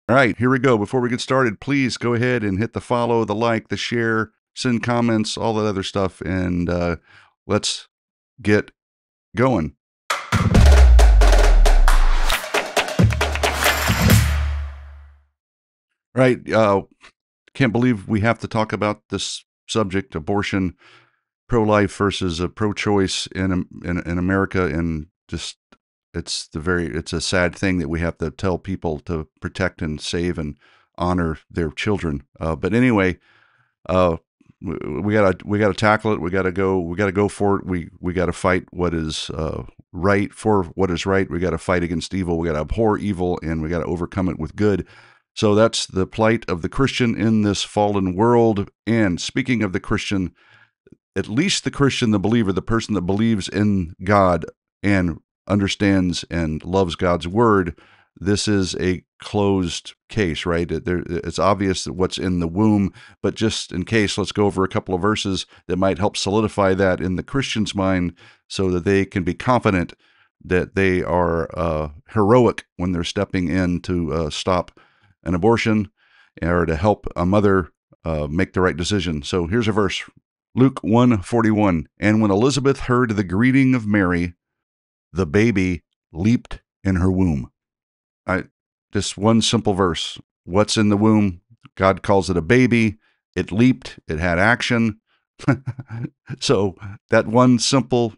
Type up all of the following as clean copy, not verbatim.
All right, here we go. Before we get started, please go ahead and hit the follow, the like, the share, send comments, all that other stuff, and let's get going. Right, can't believe we have to talk about this subject, abortion, pro-life versus pro-choice in America, and just it's a sad thing that we have to tell people to protect and save and honor their children. But anyway, we gotta tackle it. We gotta go for it. We gotta fight what is right for what is right. We gotta fight against evil. We gotta abhor evil, and we gotta overcome it with good. So that's the plight of the Christian in this fallen world. And speaking of the Christian, at least the Christian, the believer, the person that believes in God and understands and loves God's word, this is a closed case, right? It's obvious that what's in the womb, but just in case, let's go over a couple of verses that might help solidify that in the Christian's mind so that they can be confident that they are heroic when they're stepping in to stop an abortion or to help a mother make the right decision. So here's a verse. Luke 1:41, and when Elizabeth heard the greeting of Mary, the baby leaped in her womb. Just one simple verse. What's in the womb? God calls it a baby. It leaped. It had action. So that one simple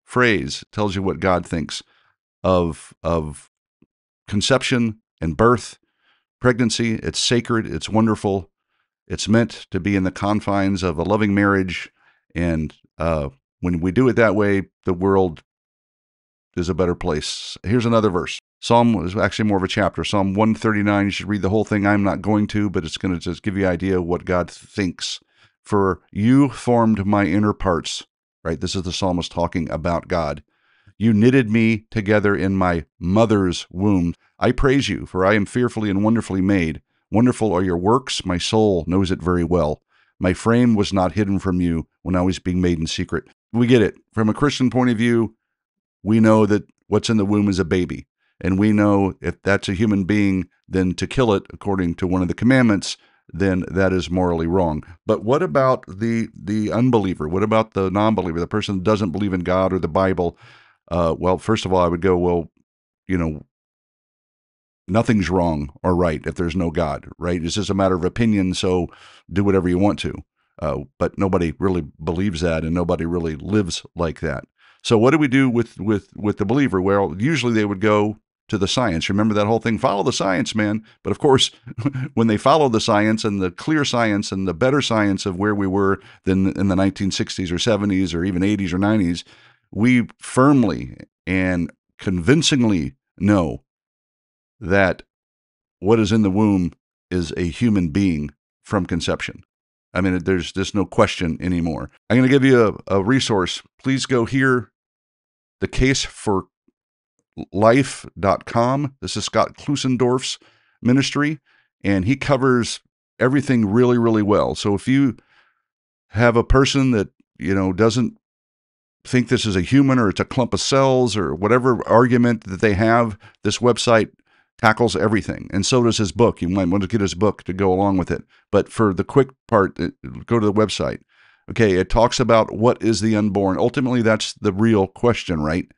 phrase tells you what God thinks of conception and birth, pregnancy. It's sacred. It's wonderful. It's meant to be in the confines of a loving marriage, and when we do it that way, the world is a better place. Here's another verse. Psalm is actually more of a chapter. Psalm 139, you should read the whole thing. I'm not going to, but it's going to just give you an idea of what God thinks. For you formed my inner parts, right? This is the psalmist talking about God. You knitted me together in my mother's womb. I praise you, for I am fearfully and wonderfully made. Wonderful are your works. My soul knows it very well. My frame was not hidden from you when I was being made in secret. We get it. From a Christian point of view, we know that what's in the womb is a baby. And we know if that's a human being, then to kill it, according to one of the commandments, then that is morally wrong. But what about the unbeliever? What about the non-believer, the person that doesn't believe in God or the Bible? Well, first of all, I would go, well, nothing's wrong or right if there's no God, right? It's just a matter of opinion, so do whatever you want to. But nobody really believes that, and nobody really lives like that. So what do we do with the believer? Well, usually they would go to the science. Remember that whole thing? Follow the science, man. But of course, when they follow the science and the clear science and the better science of where we were than in the 1960s or 70s or even 80s or 90s, we firmly and convincingly know that what is in the womb is a human being from conception. I mean, there's just no question anymore. I'm going to give you a resource. Please go here, thecaseforlife.com. This is Scott Klusendorf's ministry, and he covers everything really, really well. So if you have a person that, doesn't think this is a human or it's a clump of cells or whatever argument that they have, this website tackles everything. And so does his book. You might want to get his book to go along with it. But for the quick part, go to the website. Okay, it talks about what is the unborn. Ultimately, that's the real question, right?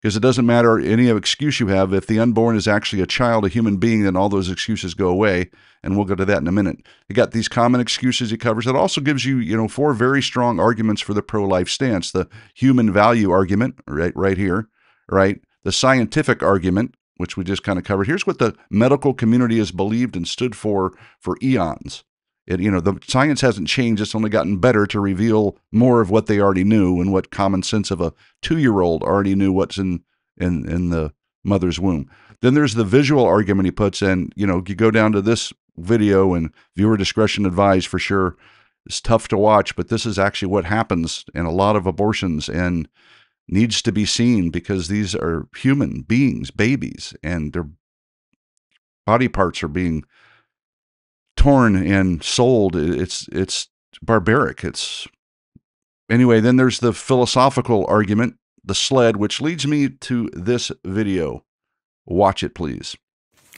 Because it doesn't matter any excuse you have. If the unborn is actually a child, a human being, then all those excuses go away. And we'll go to that in a minute. You got these common excuses he covers. It also gives you, 4 very strong arguments for the pro-life stance. The human value argument, right here, right? The scientific argument, which we just kind of covered. Here's what the medical community has believed and stood for eons. The science hasn't changed. It's only gotten better to reveal more of what they already knew and what common sense of a 2-year-old already knew what's in the mother's womb. Then there's the visual argument he puts in. You go down to this video, and viewer discretion advised for sure. It's tough to watch, but this is actually what happens in a lot of abortions and needs to be seen because these are human beings, babies, and their body parts are being torn and sold. It's barbaric. Anyway, then there's the philosophical argument, the sled, which leads me to this video. Watch it, please.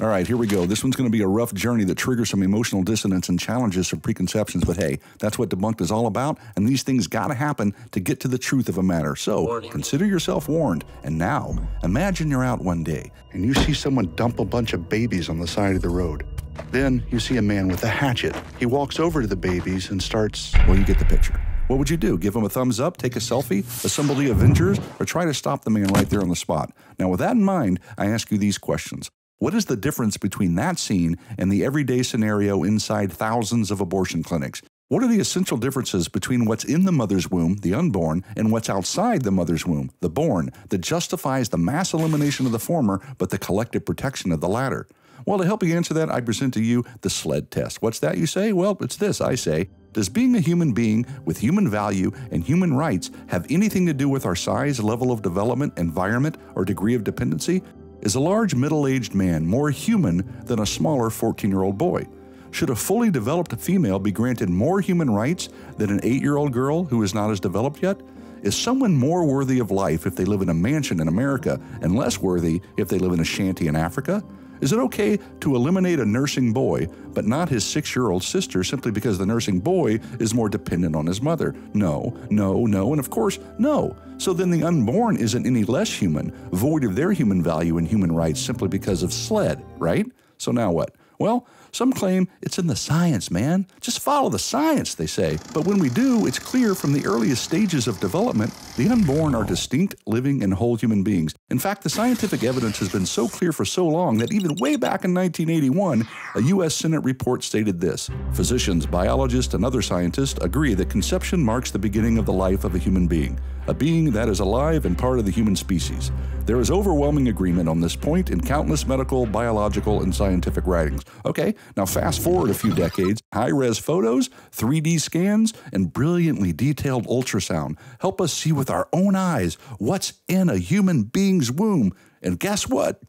All right, here we go. This one's going to be a rough journey that triggers some emotional dissonance and challenges some preconceptions, but hey, that's what Debunked is all about, and these things got to happen to get to the truth of a matter. So, consider yourself warned. And now, imagine you're out one day, and you see someone dump a bunch of babies on the side of the road. Then you see a man with a hatchet. He walks over to the babies and starts... Well, you get the picture. What would you do? Give him a thumbs up, take a selfie, assemble the Avengers, or try to stop the man right there on the spot? Now, with that in mind, I ask you these questions. What is the difference between that scene and the everyday scenario inside thousands of abortion clinics? What are the essential differences between what's in the mother's womb, the unborn, and what's outside the mother's womb, the born, that justifies the mass elimination of the former but the collective protection of the latter? Well, to help you answer that, I present to you the SLED test. What's that, you say? Well, it's this, I say. Does being a human being with human value and human rights have anything to do with our size, level of development, environment, or degree of dependency? Is a large middle-aged man more human than a smaller 14-year-old boy? Should a fully developed female be granted more human rights than an 8-year-old girl who is not as developed yet? Is someone more worthy of life if they live in a mansion in America and less worthy if they live in a shanty in Africa? Is it okay to eliminate a nursing boy, but not his 6-year-old sister simply because the nursing boy is more dependent on his mother? No, no, no, and of course, no. So then the unborn isn't any less human, void of their human value and human rights simply because of SLED, right? So now what? Well, some claim it's in the science, man. Just follow the science, they say. But when we do, it's clear from the earliest stages of development, the unborn are distinct, living, and whole human beings. In fact, the scientific evidence has been so clear for so long that even way back in 1981, a U.S. Senate report stated this: physicians, biologists, and other scientists agree that conception marks the beginning of the life of a human being, a being that is alive and part of the human species. There is overwhelming agreement on this point in countless medical, biological, and scientific writings. Okay, now fast forward a few decades, high-res photos, 3D scans, and brilliantly detailed ultrasound help us see with our own eyes what's in a human being's womb. And guess what?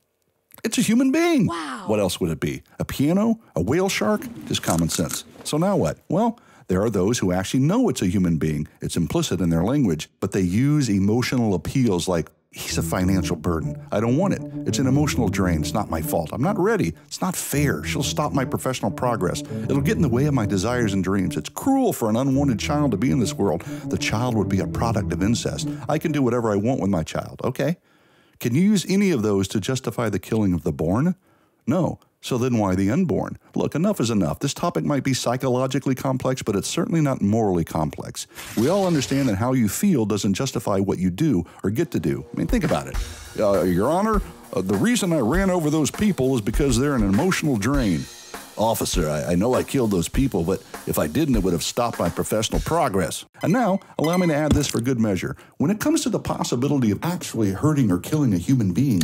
It's a human being. Wow. What else would it be? A piano? A whale shark? Just common sense. So now what? Well, there are those who actually know it's a human being. It's implicit in their language, but they use emotional appeals like, he's a financial burden. I don't want it. It's an emotional drain. It's not my fault. I'm not ready. It's not fair. She'll stop my professional progress. It'll get in the way of my desires and dreams. It's cruel for an unwanted child to be in this world. The child would be a product of incest. I can do whatever I want with my child. Okay. Can you use any of those to justify the killing of the born? No. So then why the unborn? Look, enough is enough. This topic might be psychologically complex, but it's certainly not morally complex. We all understand that how you feel doesn't justify what you do or get to do. I mean, think about it. Your Honor, the reason I ran over those people is because they're an emotional drain. Officer, I know I killed those people, but if I didn't, it would have stopped my professional progress. And now, allow me to add this for good measure. When it comes to the possibility of actually hurting or killing a human being,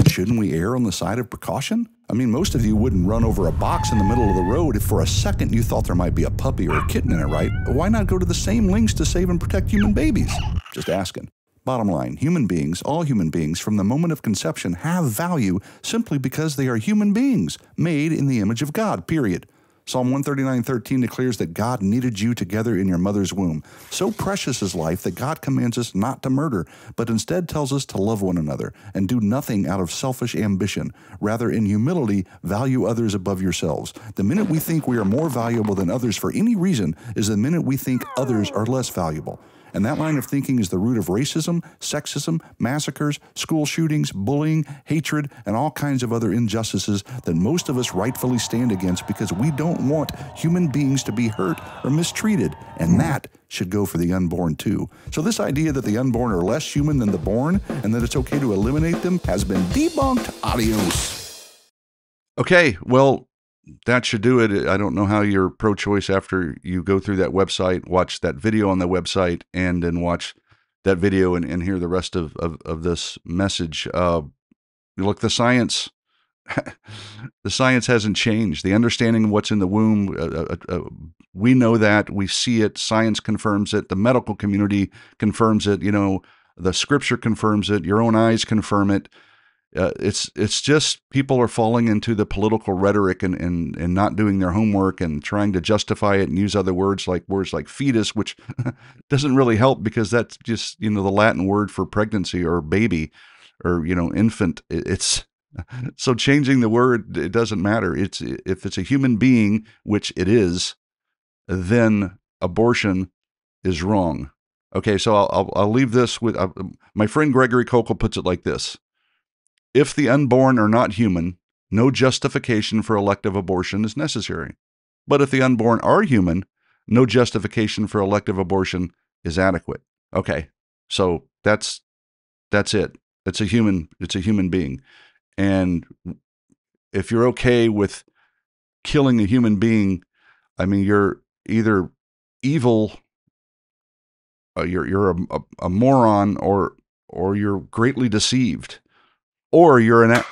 shouldn't we err on the side of precaution? I mean, most of you wouldn't run over a box in the middle of the road if for a second you thought there might be a puppy or a kitten in it, right? But why not go to the same lengths to save and protect human babies? Just asking. Bottom line, human beings, all human beings, from the moment of conception have value simply because they are human beings, made in the image of God, period. Psalm 139:13 declares that God knitted you together in your mother's womb. So precious is life that God commands us not to murder, but instead tells us to love one another and do nothing out of selfish ambition. Rather, in humility, value others above yourselves. The minute we think we are more valuable than others for any reason is the minute we think others are less valuable. And that line of thinking is the root of racism, sexism, massacres, school shootings, bullying, hatred, and all kinds of other injustices that most of us rightfully stand against because we don't want human beings to be hurt or mistreated. And that should go for the unborn too. So this idea that the unborn are less human than the born and that it's okay to eliminate them has been debunked. Adios. Okay, well, that should do it. I don't know how you're pro-choice after you go through that website, watch that video on the website, and then watch that video and hear the rest of this message. Look, the science hasn't changed. The understanding of what's in the womb, we know that. We see it. Science confirms it. The medical community confirms it. You know, the scripture confirms it. Your own eyes confirm it. It's just people are falling into the political rhetoric and not doing their homework and trying to justify it and use other words like fetus, which doesn't really help because that's just, you know, the Latin word for pregnancy or baby or, you know, infant. It's So changing the word, it doesn't matter. If it's a human being, which it is, then abortion is wrong. Okay, so I'll leave this with my friend Gregory Kokel puts it like this: if the unborn are not human, no justification for elective abortion is necessary. But if the unborn are human, no justification for elective abortion is adequate. Okay, so that's it. It's a human being, and if you're okay with killing a human being, I mean, you're either evil, you're a moron, or you're greatly deceived, or you're an